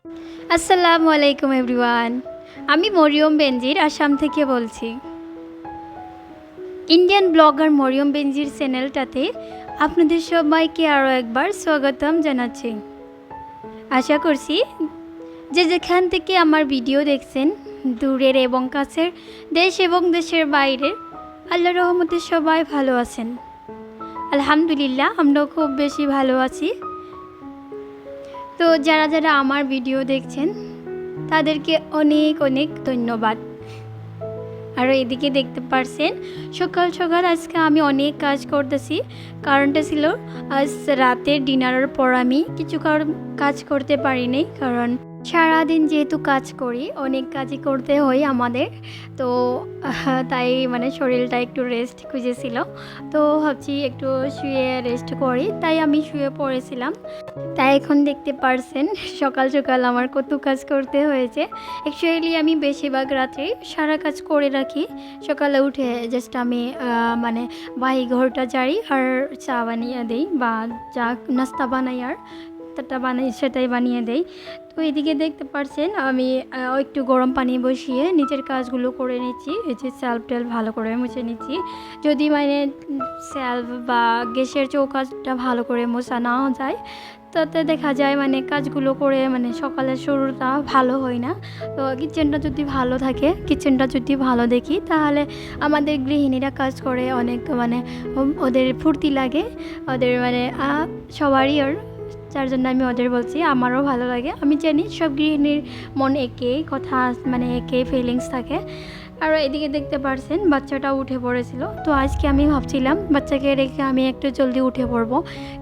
আসসালামু আলাইকুম এভরিওয়ান। আমি মরিয়ম বেনজির আসাম থেকে বলছি। ইন্ডিয়ান ব্লগার মরিয়ম বেনজির চ্যানেলটাতে আপনাদের সবাইকে আরও একবার স্বাগতম জানাচ্ছি। আশা করছি যে যেখান থেকে আমার ভিডিও দেখছেন, দূরের এবং কাছের, দেশ এবং দেশের বাইরের, আল্লাহর রহমতে সবাই ভালো আছেন। আলহামদুলিল্লাহ, আমরাও খুব বেশি ভালো আছি। তো যারা যারা আমার ভিডিও দেখছেন তাদেরকে অনেক অনেক ধন্যবাদ। আর এদিকে দেখতে পারছেন সকাল সকাল আজকে আমি অনেক কাজ করতেছি। কারণটা ছিল আজ রাতের ডিনারের পর আমি কিছু কাজ করতে পারিনি, কারণ সারাদিন যেহেতু কাজ করি অনেক কাজই করতে হয় আমাদের। তো তাই শরীরটা একটু রেস্ট খুঁজেছিল। তো ভাবছি একটু শুয়ে রেস্ট করি, তাই আমি শুয়ে পড়েছিলাম। তাই এখন দেখতে পারছেন সকাল সকাল আমার কত কাজ করতে হয়েছে। অ্যাকচুয়ালি আমি বেশিরভাগ রাত্রে সারা কাজ করে রাখি। সকালে উঠে জাস্ট আমি বাহি ঘরটা ঝাড়ি আর চা বানিয়ে দিই, বা চা নাস্তা বানাই আর তাটা বানাই সেটাই বানিয়ে দেই। তো এদিকে দেখতে পারছেন আমি একটু গরম পানি বসিয়ে নিচের কাজগুলো করে নিচ্ছি। এই যে সেলফ টেলফ ভালো করে মুছে নিচ্ছি। যদি সেলফ বা গ্যাসের চৌকাটা ভালো করে মোছা না যায় তাতে দেখা যায় কাজগুলো করে সকালের শুরুটা ভালো হয় না। তো কিচেনটা যদি ভালো থাকে, কিচেনটা যদি ভালো দেখি, তাহলে আমাদের গৃহিণীরা কাজ করে অনেক ওদের ফুর্তি লাগে, ওদের সবারই। আর যার জন্য আমি ওদের বলছি, আমারও ভালো লাগে। আমি জানি সব গৃহিণীর মন একই কথা, একই ফিলিংস থাকে। আর এদিকে দেখতে পারছেন বাচ্চাটা উঠে পড়েছিল। তো আজকে আমি ভাবছিলাম বাচ্চাকে রেখে আমি একটু জলদি উঠে পড়বো,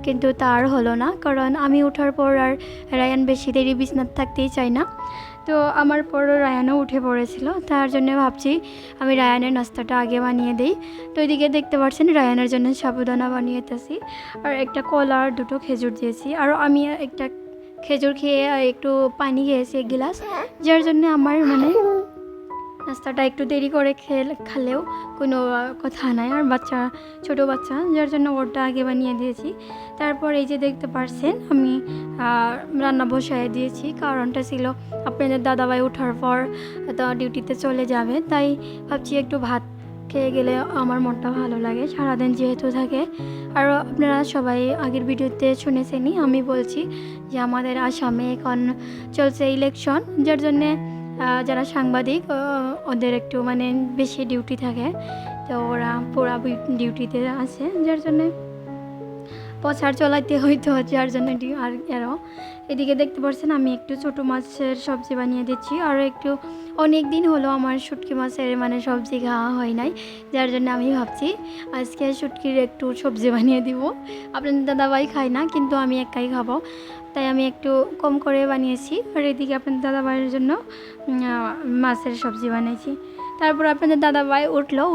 কিন্তু তার হলো না, কারণ আমি ওঠার পর আর রায়ান বেশি দেরি বিছানাতে থাকতেই চাই না। তো আমার পরও রায়ানও উঠে পড়েছিল, তার জন্য ভাবছি আমি রায়ানের নাস্তাটা আগে বানিয়ে দিই। তো এদিকে দেখতে পাচ্ছেন রায়ানের জন্য সাবুদানা বানিয়েতেছি, আর একটা কলা আর দুটো খেজুর দিয়েছি। আর আমি একটা খেজুর খেয়ে একটু পানি খেয়েছি 1 গ্লাস, যার জন্য আমার নাস্তাটা একটু দেরি করে খেলেও কোনো কথা নাই। আর ছোটো বাচ্চা, যার জন্য ওটা আগে বানিয়ে দিয়েছি। তারপর এই যে দেখতে পারছেন আমি রান্না বসায় দিয়েছি। কারণটা ছিল আপনাদের দাদাভাই ওঠার পর তো ডিউটিতে চলে যাবে, তাই ভাবছি একটু ভাত খেয়ে গেলে আমার মনটা ভালো লাগে, সারাদিন যেহেতু থাকে। আর আপনারা সবাই আগের ভিডিওতে শুনেছেনই, আমি বলছি যে আমাদের আসামে এখন চলছে ইলেকশন, যার জন্যে যারা সাংবাদিক ওদের একটু বেশি ডিউটি থাকে। তো ওরা পুরা ডিউটিতে আছে, যার জন্যে প্রচার চলাইতে হইতো, যার জন্য আরও। এদিকে দেখতে পাচ্ছেন আমি একটু ছোটো মাছের সবজি বানিয়ে দিচ্ছি। আর একটু অনেক দিন হলো আমার শুটকি মাছের সবজি খাওয়া হয় নাই, যার জন্য আমি ভাবছি আজকে শুটকির একটু সবজি বানিয়ে দিব। আপনাদের দাদাভাই খায় না, কিন্তু আমি একাই খাবো, তাই আমি একটু কম করে বানিয়েছি। আর এদিকে আপনাদের দাদাভাইয়ের জন্য মাছের সবজি বানিয়েছি। তারপর আপনাদের দাদাভাই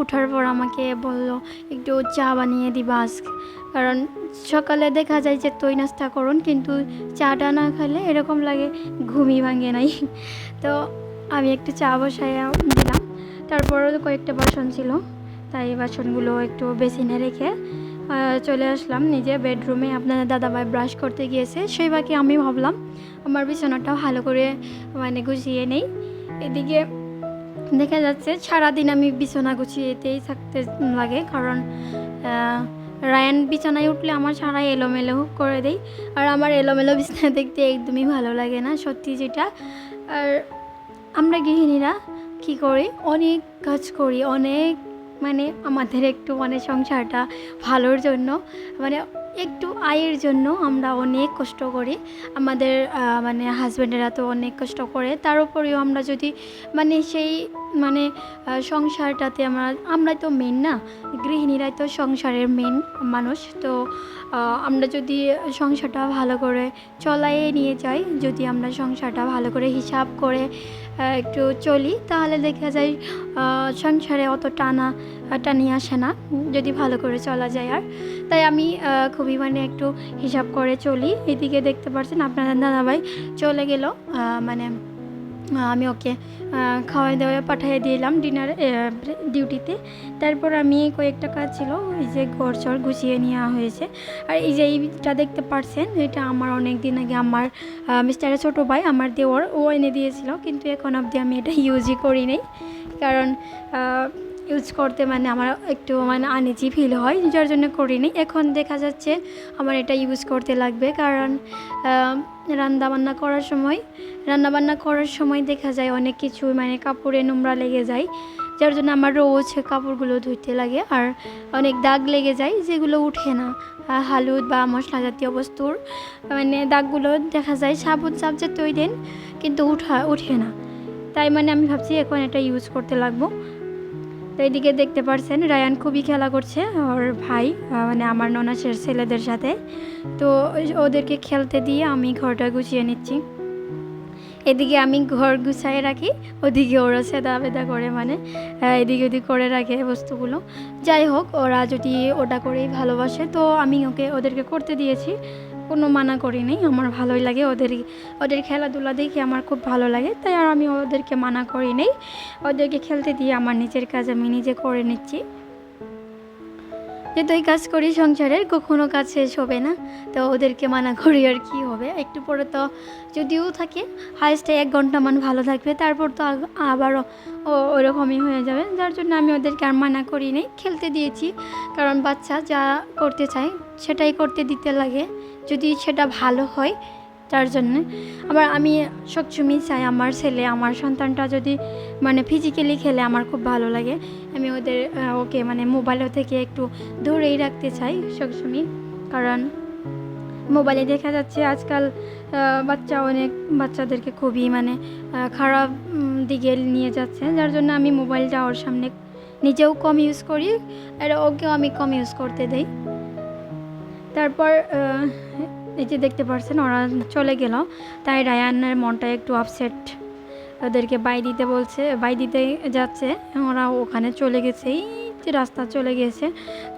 ওঠার পর আমাকে বলল একটু চা বানিয়ে দিবা আজকে, কারণ সকালে দেখা যায় যে তৈ নাস্তা করুন, কিন্তু চাটা না খেলে এরকম লাগে ঘুমই ভাঙে নাই। তো আমি একটু চা বসাই দিলাম। তারপরও কয়েকটা বাসন ছিল, তাই বাসনগুলো একটু বেসিনে রেখে চলে আসলাম নিজে বেডরুমে। আপনাদের দাদাভাই ব্রাশ করতে গিয়েছে, সেই বাকি আমি ভাবলাম আমার বিছানাটা ভালো করে গুছিয়ে নেই। এদিকে দেখা যাচ্ছে সারাদিন আমি বিছানা গুছিয়েতেই থাকতে লাগে, কারণ রায়ান বিছানায় উঠলে আমার সারা এলোমেলো করে দেয়। আর আমার এলোমেলো বিছানা দেখতে একদমই ভালো লাগে না, সত্যি যেটা। আর আমরা গৃহিণীরা কী করি, অনেক কাজ করি, অনেক আমাদের একটু সংসারটা ভালোর জন্য, একটু আয়ের জন্য আমরা অনেক কষ্ট করি। আমাদের হাজব্যান্ডেরা তো অনেক কষ্ট করে, তার উপরেও আমরা যদি সেই সংসারটাতে আমরা তো মেন না, গৃহিণীরাই তো সংসারের মেন মানুষ। তো আমরা যদি সংসারটা ভালো করে চলাইয়ে নিয়ে যাই, যদি আমরা সংসারটা ভালো করে হিসাব করে একটু চলি, তাহলে দেখা যায় সংসারে অত টানি আসে না, যদি ভালো করে চলা যায়। আর তাই আমি খুবই একটু হিসাব করে চলি। এদিকে দেখতে পাচ্ছেন আপনাদের দাদাভাই চলে গেল আমি ওকে খাওয়া দাওয়া পাঠিয়ে দিলাম ডিনার ডিউটিতে। তারপর আমি কয়েকটা কাজ ছিল, এই যে ঘর চর গুছিয়ে নেওয়া হয়েছে। আর এই যে এইটা দেখতে পাচ্ছেন, এটা আমার অনেক দিন আগে আমার মিস্টারের ছোটো ভাই, আমার দেওর, ও এনে দিয়েছিল, কিন্তু এখন অবধি আমি এটা ইউজই করি নাই। কারণ ইউজ করতে মানে আমার একটু মানে আনইজি ফিল হয়, যার জন্য করিনি। এখন দেখা যাচ্ছে আমার এটা ইউজ করতে লাগবে, কারণ রান্নাবান্না করার সময় দেখা যায় অনেক কিছু মানে কাপড়ে নোংরা লেগে যায়, যার জন্য আমার রোজ কাপড়গুলো ধুইতে লাগে। আর অনেক দাগ লেগে যায় যেগুলো উঠে না, হলুদ বা মশলা জাতীয় বস্তুর মানে দাগগুলো দেখা যায় সাবুন সাবজেক্ট তৈরি দেন, কিন্তু উঠে না। তাই মানে আমি ভাবছি এখন এটা ইউজ করতে লাগবো। তো এইদিকে দেখতে পাচ্ছেন রায়ান খুবই খেলা করছে ওর ভাই মানে আমার ননাসের ছেলেদের সাথে। তো ওদেরকে খেলতে দিয়ে আমি ঘরটা গুছিয়ে নিচ্ছি। এদিকে আমি ঘর গুছাই রাখি, ওদিকে ওরা সেদা বেদা করে মানে এদিকে ওদিক করে রাখে বস্তুগুলো। যাই হোক, ওরা যদি ওটা করেই ভালোবাসে তো আমি ওদেরকে করতে দিয়েছি, কোনো মানা করি নেই। আমার ভালোই লাগে ওদের খেলাধুলা দেখে আমার খুব ভালো লাগে, তাই আর আমি ওদেরকে মানা করি নেই। ওদেরকে খেলতে দিয়ে আমার নিজের কাজ আমি নিজে করে নিচ্ছি। যেহেতু এই কাজ করি সংসারের, কখনো কাজ শেষ হবে না, তো ওদেরকে মানা করি আর কি হবে। একটু পরে তো যদিও থাকে হাইস্টে 1 ঘন্টা মান ভালো থাকবে, তারপর তো আবারও ওরকমই হয়ে যাবে, যার জন্য আমি ওদেরকে আর মানা করি নেই, খেলতে দিয়েছি। কারণ বাচ্চা যা করতে চায় সেটাই করতে দিতে লাগে, যদি সেটা ভালো হয় তার জন্যে। আবার আমি সবসময় চাই আমার ছেলে, আমার সন্তানটা যদি মানে ফিজিক্যালি খেলে আমার খুব ভালো লাগে। আমি ওকে মানে মোবাইল থেকে একটু দূরেই রাখতে চাই সবসময়, কারণ মোবাইলে দেখা যাচ্ছে আজকাল বাচ্চাদেরকে খুবই মানে খারাপ দিকে নিয়ে যাচ্ছে, যার জন্য আমি মোবাইলটা ওর সামনে নিজেও কম ইউজ করি, আর ওকেও আমি কম ইউজ করতে দেই। তারপর এই যে দেখতে পাচ্ছেন ওরা চলে গেল, তাই রায়ানের মনটা একটু আপসেট। ওদেরকে বাই দিতে যাচ্ছে, ওরা ওখানে চলে গেছে, এই যে রাস্তা চলে গেছে,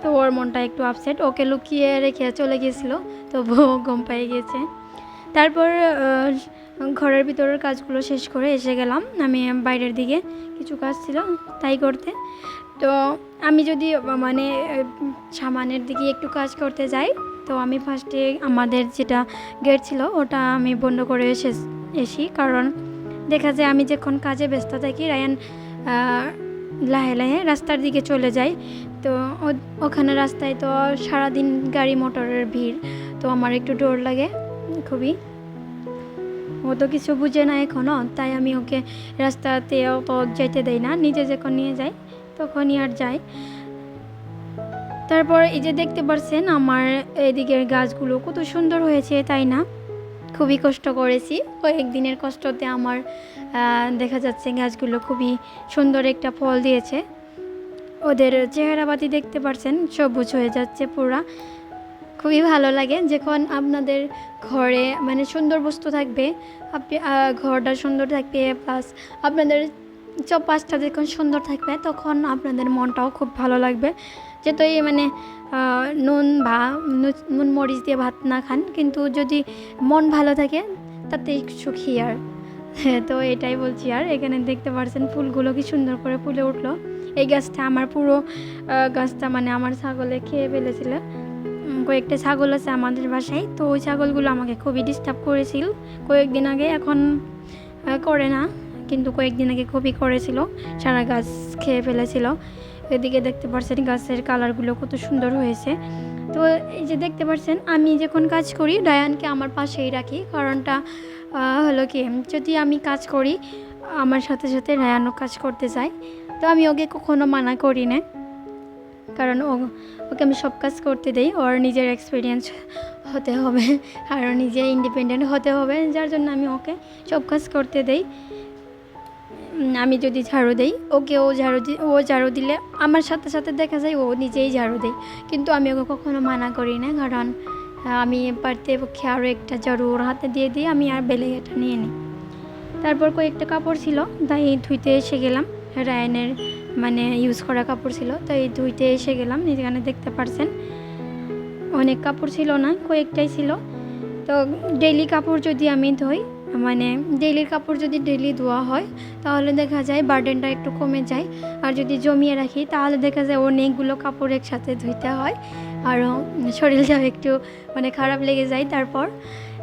তো ওর মনটা একটু আপসেট। ওকে লুকিয়ে রেখে চলে গেছিলো, তো বউ গম পেয়ে গেছে। তারপর ঘরের ভিতরের কাজগুলো শেষ করে এসে গেলাম আমি বাইরের দিকে, কিছু কাজ ছিল তাই করতে। তো আমি যদি মানে সামানের দিকে একটু কাজ করতে যাই, তো আমি ফার্স্টে আমাদের যেটা গেট ছিল ওটা আমি বন্ধ করে এসি, কারণ দেখা যায় আমি যখন কাজে ব্যস্ত থাকি রায়ান লাহে লাহে রাস্তার দিকে চলে যায়। তো ওখানে রাস্তায় তো সারাদিন গাড়ি মোটরের ভিড়, তো আমার একটু ডর লাগে খুবই। ও তো কিছু বুঝে না এখনও, তাই আমি ওকে রাস্তাতে যেতে দেই না, নিজে যখন নিয়ে যাই তখনই আর যাই। তারপর এই যে দেখতে পাচ্ছেন আমার এদিকের গাছগুলো কত সুন্দর হয়েছে, তাই না? খুবই কষ্ট করেছি, কয়েকদিনের কষ্টতে আমার দেখা যাচ্ছে গাছগুলো খুবই সুন্দর একটা ফল দিয়েছে। ওদের চেহারাবাতি দেখতে পাচ্ছেন সবুজ হয়ে যাচ্ছে পুরা, খুবই ভালো লাগে যখন আপনাদের ঘরে মানে সুন্দর বস্তু থাকবে, আপনি ঘরটা সুন্দর থাকবে, প্লাস আপনাদের চৌপাশটা যখন সুন্দর থাকবে তখন আপনাদের মনটাও খুব ভালো লাগবে। যেহেতু এই মানে নুন মরিচ দিয়ে ভাত না খান, কিন্তু যদি মন ভালো থাকে তাতে সুখী আর। তো এটাই বলছি। আর এখানে দেখতে পাচ্ছেন ফুলগুলো কি সুন্দর করে ফুলে উঠলো। এই গাছটা আমার পুরো গাছটা মানে আমার ছাগলে খেয়ে ফেলেছিল। কয়েকটা ছাগল আছে আমাদের বাসায়, তো ওই ছাগলগুলো আমাকে খুবই ডিস্টার্ব করেছিল কয়েকদিন আগে, এখন করে না, কিন্তু কয়েকদিন আগে খুবই করেছিল, সারা গাছ খেয়ে ফেলেছিল। এদিকে দেখতে পাচ্ছেন গাছের কালারগুলো কত সুন্দর হয়েছে। তো এই যে দেখতে পাচ্ছেন আমি যখন কাজ করি রায়ানকে আমার পাশেই রাখি, কারণটা হলো কি, যদি আমি কাজ করি আমার সাথে সাথে রায়ানও কাজ করতে চাই, তো আমি ওকে কখনো মানা করি না, কারণ ওকে আমি সব কাজ করতে দেই। ওর নিজের এক্সপিরিয়েন্স হতে হবে আর নিজে ইন্ডিপেন্ডেন্ট হতে হবে, যার জন্য আমি ওকে সব কাজ করতে দেই। আমি যদি ঝাড়ু দেই ওকে ও ঝাড়ু দিলে আমার সাথে সাথে দেখা যায় ও নিজেই ঝাড়ু দেয়, কিন্তু আমি ওকে কখনো মানা করি না, কারণ আমি পারতে পক্ষে আরও একটা ঝাড়ু ওর হাতে দিয়ে দিই, আমি আর বেলে এটা নিয়ে নিই। তারপর কয়েকটা কাপড় ছিল তাই ধুইতে এসে গেলাম, রায়ানের মানে ইউজ করা কাপড় ছিল, তাই ধুইতে এসে গেলাম। এখানে দেখতে পাচ্ছেন অনেক কাপড় ছিল না, কয়েকটাই ছিল। তো ডেইলি কাপড় যদি আমি ধুই মানে ডেইলির কাপড় যদি ডেইলি ধোয়া হয় তাহলে দেখা যায় বার্ডেনটা একটু কমে যায়, আর যদি জমিয়ে রাখি তাহলে দেখা যায় অনেকগুলো কাপড় একসাথে ধুইতে হয়, আরও শরীরটাও একটু মানে খারাপ লেগে যায় তারপর,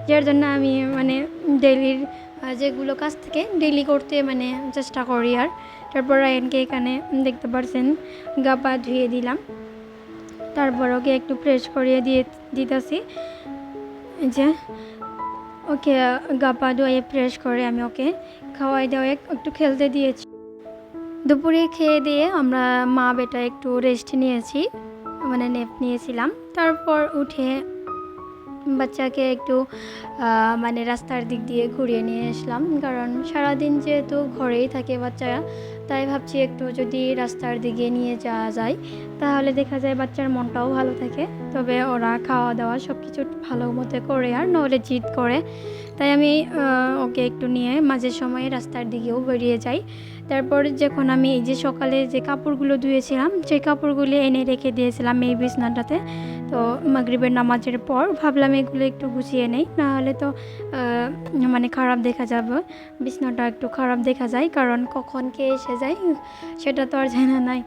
যার জন্য আমি মানে ডেইলির যেগুলো কাজ থেকে ডেইলি করতে মানে চেষ্টা করি। আর তারপর রায়ানকে এখানে দেখতে পাচ্ছেন গা পা ধুয়ে দিলাম, তারপর ওকে একটু ফ্রেশ করিয়ে দিতেছি, যে ওকে গা পা ধুয়ে ফ্রেশ করে আমি ওকে খাওয়াই দাওয়াই একটু খেলতে দিয়েছি। দুপুরে খেয়ে দিয়ে আমরা মা বেটা একটু রেস্ট নিয়েছি, মানে নেপ নিয়েছিলাম। তারপর উঠে বাচ্চাকে একটু মানে রাস্তার দিক দিয়ে ঘুরিয়ে নিয়ে আসলাম, কারণ সারাদিন যেহেতু ঘরেই থাকে বাচ্চারা, তাই ভাবছি একটু যদি রাস্তার দিকে নিয়ে যাওয়া যায় তাহলে দেখা যায় বাচ্চার মনটাও ভালো থাকে, তবে ওরা খাওয়া দাওয়া সব কিছু ভালো মতো করে, আর নইলে জিদ করে। তাই আমি ওকে একটু নিয়ে মাঝে সময়ে রাস্তার দিকেও বেরিয়ে যাই। তারপর যখন আমি এই যে সকালে যে কাপড়গুলো ধুয়েছিলাম সেই কাপড়গুলো এনে রেখে দিয়েছিলাম এই বিছনাটাতে, তো মাগরিবের নামাজের পর ভাবলাম এগুলো একটু গুছিয়ে নেই, নাহলে তো মানে খারাপ দেখা যাবে, বিছনাটা একটু খারাপ দেখা যায়, কারণ কখন কে এসে যায় সেটা তো আর জানা নাই।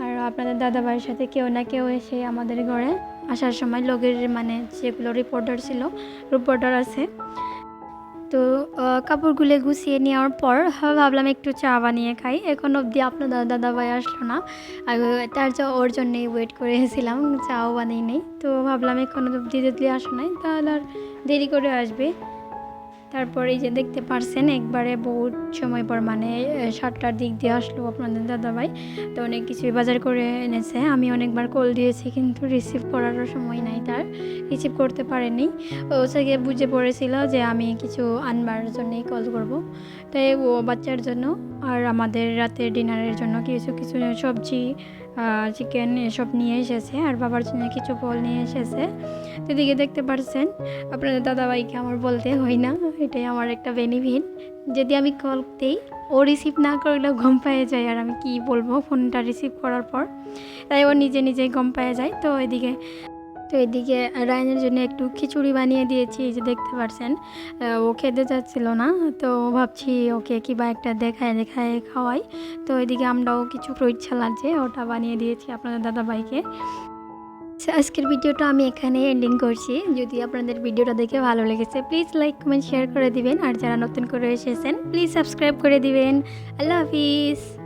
আর আপনাদের দাদাভাইয়ের সাথে কেউ না কেউ এসে আমাদের ঘরে আসার সময় লগের মানে যেগুলো রিপোর্টার আছে। তো কাপড়গুলো গুছিয়ে নেওয়ার পর ভাবলাম একটু চা বানিয়ে খাই। এখন অবধি আপনার দাদাভাই আসলো না, আর ওর জন্যেই ওয়েট করেছিলাম, চাও বানিয়ে নেই। তো ভাবলাম এখন অবধি যদি আসে নাই তাহলে আর দেরি করে আসবে। তারপর এই যে দেখতে পারছেন একবারে বহুত সময় পর মানে 7টার দিক দিয়ে আসলো আপনাদের দাদাভাই, তো অনেক কিছুই বাজার করে এনেছে। আমি অনেকবার কল দিয়েছি কিন্তু রিসিভ করারও সময় নাই, তার রিসিভ করতে পারেনি। ও থেকে বুঝে পড়েছিল যে আমি কিছু আনবার জন্যই কল করব, তাই ও বাচ্চার জন্য আর আমাদের রাতের ডিনারের জন্য কিছু কিছু সবজি চিকেন এসব নিয়ে এসেছে, আর বাবার জন্য কিছু ফল নিয়ে এসেছে। তো এদিকে দেখতে পাচ্ছেন আপনাদের দাদাভাইকে আমার বলতে হয় না, এটাই আমার একটা বেনিফিট। যদি আমি কল দিই ও রিসিভ না করলেও গম পেয়ে যায়, আর আমি কি বলবো ফোনটা রিসিভ করার পর, তাই ও নিজেই গম পেয়ে যায়। তো এদিকে রায়নের জন্য একটু খিচুড়ি বানিয়ে দিয়েছি, এই যে দেখতে পাচ্ছেন ও খেতে চাচ্ছিল না, তো ভাবছি ওকে কিবা একটা দেখায় খাওয়াই। তো এদিকে আমরাও কিছু ফ্রুট সালাদ যে ওটা বানিয়ে দিয়েছি আপনাদের দাদাভাইকে। আজকের ভিডিওটা আমি এখানে এন্ডিং করছি। যদি আপনাদের ভিডিওটা দেখে ভালো লেগেছে প্লিজ লাইক কমেন্ট শেয়ার করে দিবেন, আর যারা নতুন করে এসেছেন প্লিজ সাবস্ক্রাইব করে দিবেন। আল্লাহ হাফিজ।